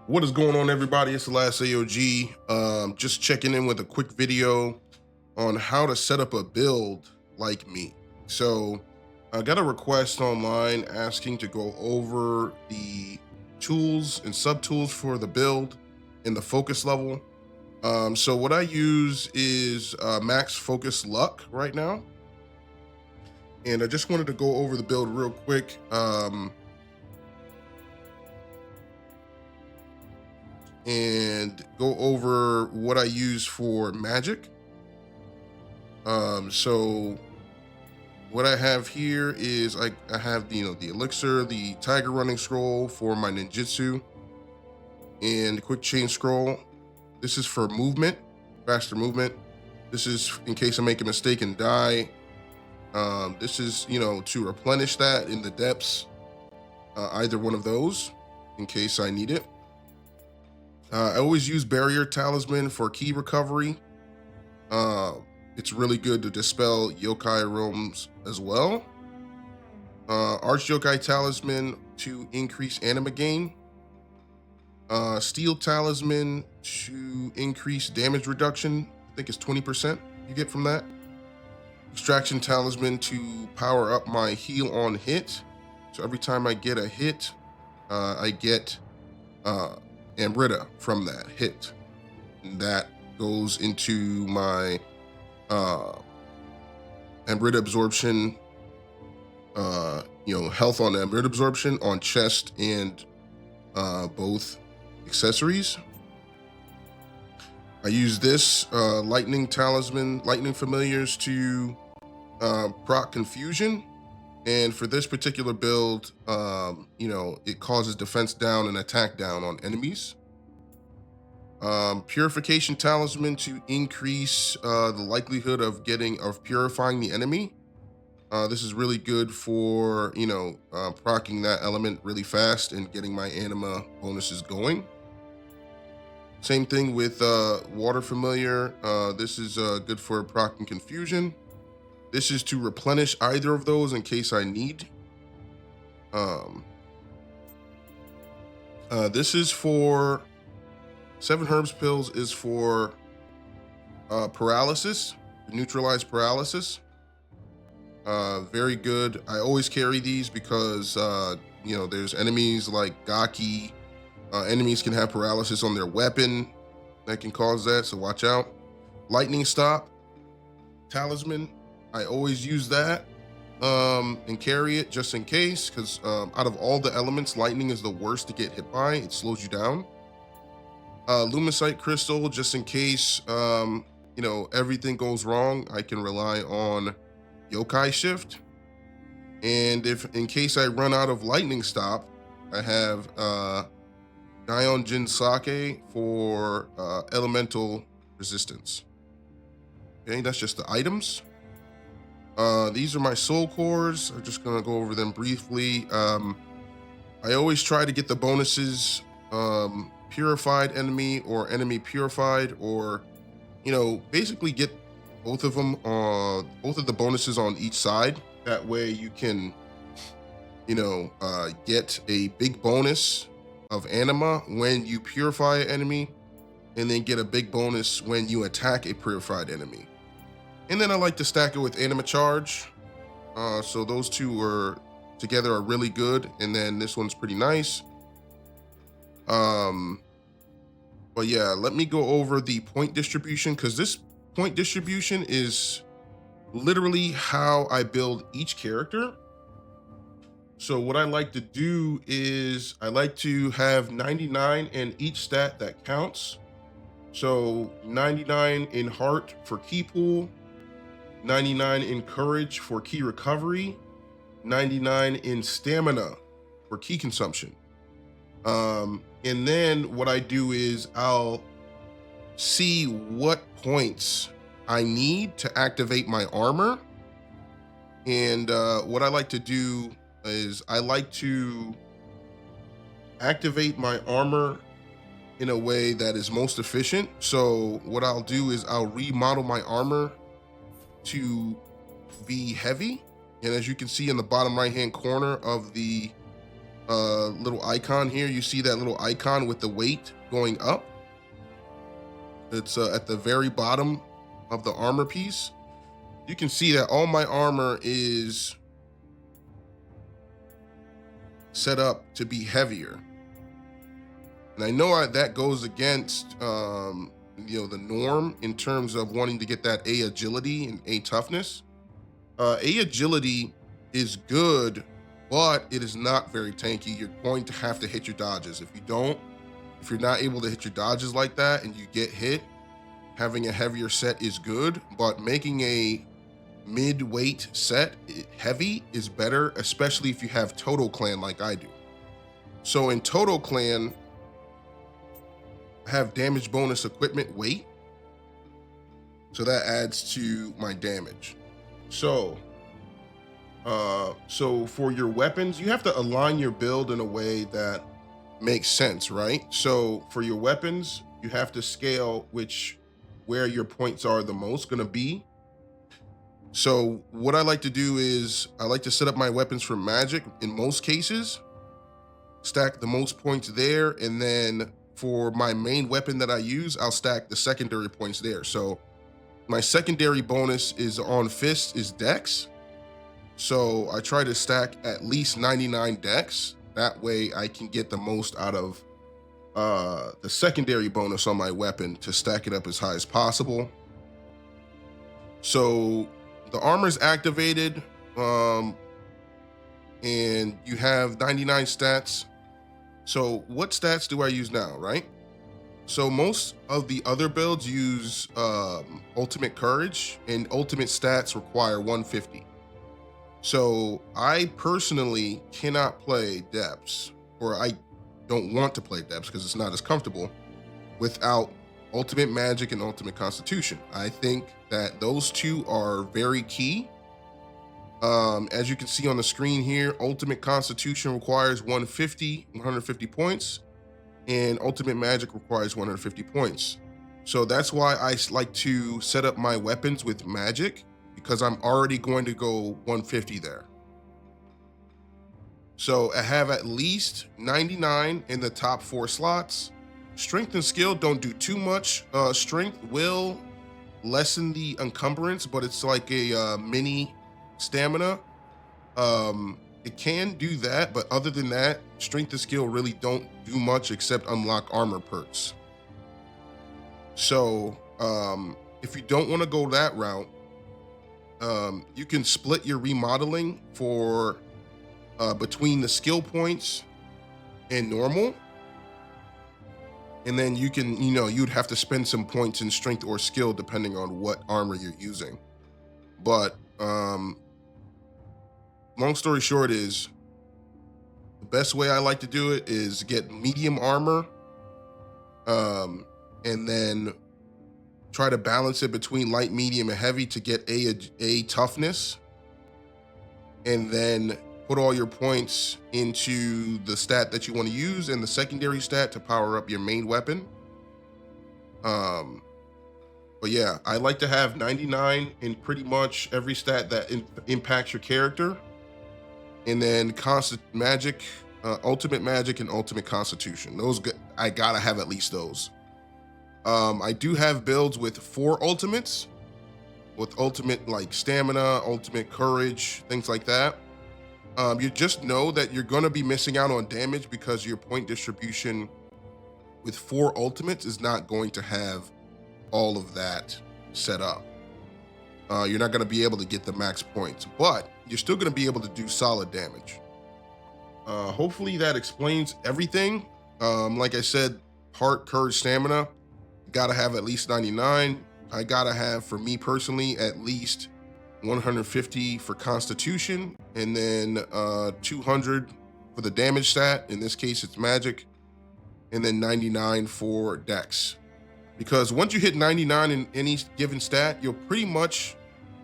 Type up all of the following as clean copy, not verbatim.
What is going on, everybody? It's the last AOG. Just checking in with a quick video on how to set up a build like me. So I got a request online asking to go over the tools and subtools for the build and the focus level. So what I use is max focus luck right now. And I just wanted to go over the build real quick. And go over what I use for magic. So what I have here is I have the elixir, the tiger running scroll for my ninjutsu, and the quick chain scroll. This is for movement, faster movement. This is in case I make a mistake and die. This is to replenish that in the depths. Either one of those in case I need it. I always use barrier talisman for key recovery. It's really good to dispel yokai realms as well. Arch yokai talisman to increase anima gain. Steel talisman to increase damage reduction. I think it's 20% you get from that. Extraction talisman to power up my heal on hit. So every time I get a hit, I get Amrita from that hit. And that goes into my Amrita absorption, health on Amrita absorption on chest and both accessories. I use this lightning talisman, lightning familiars to proc confusion. And for this particular build, it causes defense down and attack down on enemies. Purification talisman to increase the likelihood of purifying the enemy. This is really good for proccing that element really fast and getting my anima bonuses going. Same thing with water familiar. This is good for proccing confusion. This is to replenish either of those in case I need. This is for 7 herbs pills is for paralysis, neutralize paralysis. Very good. I always carry these because there's enemies like Gaki. Enemies can have paralysis on their weapon that can cause that, so watch out. Lightning stop talisman. I always use that and carry it just in case, because out of all the elements, lightning is the worst to get hit by. It slows you down. Lumicite crystal, just in case everything goes wrong, I can rely on yokai shift. And if in case I run out of lightning stop, I have Nioh Jinsake for elemental resistance. Okay, that's just the items. These are my soul cores. I'm just gonna go over them briefly. I always try to get the bonuses, purified enemy or enemy purified, or basically get both of them, both of the bonuses on each side. That way you can get a big bonus of anima when you purify an enemy, and then get a big bonus when you attack a purified enemy. And then I like to stack it with anima charge. So those two together are really good. And then this one's pretty nice. But yeah, let me go over the point distribution, because this point distribution is literally how I build each character. So what I like to do is I like to have 99 in each stat that counts. So 99 in heart for key pool, 99 in courage for key recovery, 99 in stamina for key consumption. And then what I do is I'll see what points I need to activate my armor. And what I like to do is I like to activate my armor in a way that is most efficient. So what I'll do is I'll remodel my armor to be heavy. And as you can see in the bottom right hand corner of the little icon here. You see that little icon with the weight going up? It's at the very bottom of the armor piece. You can see that all my armor is set up to be heavier. And I know that goes against, the norm in terms of wanting to get that A agility and A toughness. A agility is good, but it is not very tanky. You're going to have to hit your dodges. If you're not able to hit your dodges like that and you get hit, having a heavier set is good, but making a mid-weight set heavy is better, especially if you have Total Clan like I do. So in Total Clan, I have damage bonus equipment weight, so that adds to my damage. So for your weapons, you have to align your build in a way that makes sense, right? So for your weapons, you have to scale where your points are the most going to be. So what I like to do is I like to set up my weapons for magic in most cases, stack the most points there, and then for my main weapon that I use, I'll stack the secondary points there. So my secondary bonus is on fist is dex. So I try to stack at least 99 dex. That way I can get the most out of the secondary bonus on my weapon to stack it up as high as possible. So the armor's activated, and you have 99 stats. So what stats do I use now, right? So most of the other builds use ultimate courage, and ultimate stats require 150. So I personally cannot play depths, or I don't want to play depths because it's not as comfortable, without ultimate magic and ultimate constitution. I think that those two are very key. As you can see on the screen here, ultimate constitution requires 150 points, and ultimate magic requires 150 points. So that's why I like to set up my weapons with magic, because I'm already going to go 150 there. So I have at least 99 in the top 4 slots. Strength and skill don't do too much. Strength will lessen the encumbrance, but it's like a mini stamina. It can do that, but other than that, strength and skill really don't do much except unlock armor perks. So if you don't want to go that route, you can split your remodeling for between the skill points and normal, and then you can, you'd have to spend some points in strength or skill depending on what armor you're using. But long story short is, the best way I like to do it is get medium armor, and then try to balance it between light, medium, and heavy to get a toughness, and then put all your points into the stat that you want to use and the secondary stat to power up your main weapon. But yeah, I like to have 99 in pretty much every stat that impacts your character, and then constant magic, ultimate magic, and ultimate constitution. Those I gotta have at least those. I do have builds with 4 ultimates, with ultimate like stamina, ultimate courage, things like that. You just know that you're gonna be missing out on damage because your point distribution with 4 ultimates is not going to have all of that set up. You're not gonna be able to get the max points, but you're still gonna be able to do solid damage. Hopefully that explains everything. Like I said, heart, courage, stamina, gotta have at least 99. I gotta have, for me personally, at least 150 for constitution, and then 200 for the damage stat. In this case, it's magic, and then 99 for dex. Because once you hit 99 in any given stat, you're pretty much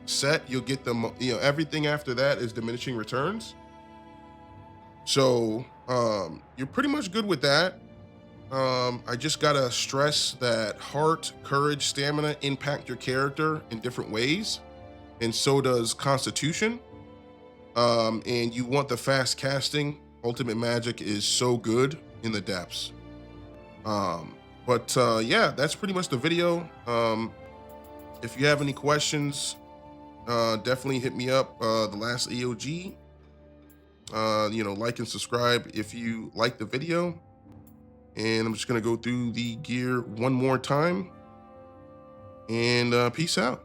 set. You'll get everything after that is diminishing returns. So you're pretty much good with that. I just gotta stress that heart, courage, stamina impact your character in different ways, and so does constitution. And you want the fast casting Ultimate magic is so good in the depths. But yeah, that's pretty much the video. If you have any questions, definitely hit me up. The last AOG. Like and subscribe if you like the video. And I'm just gonna go through the gear one more time. And peace out.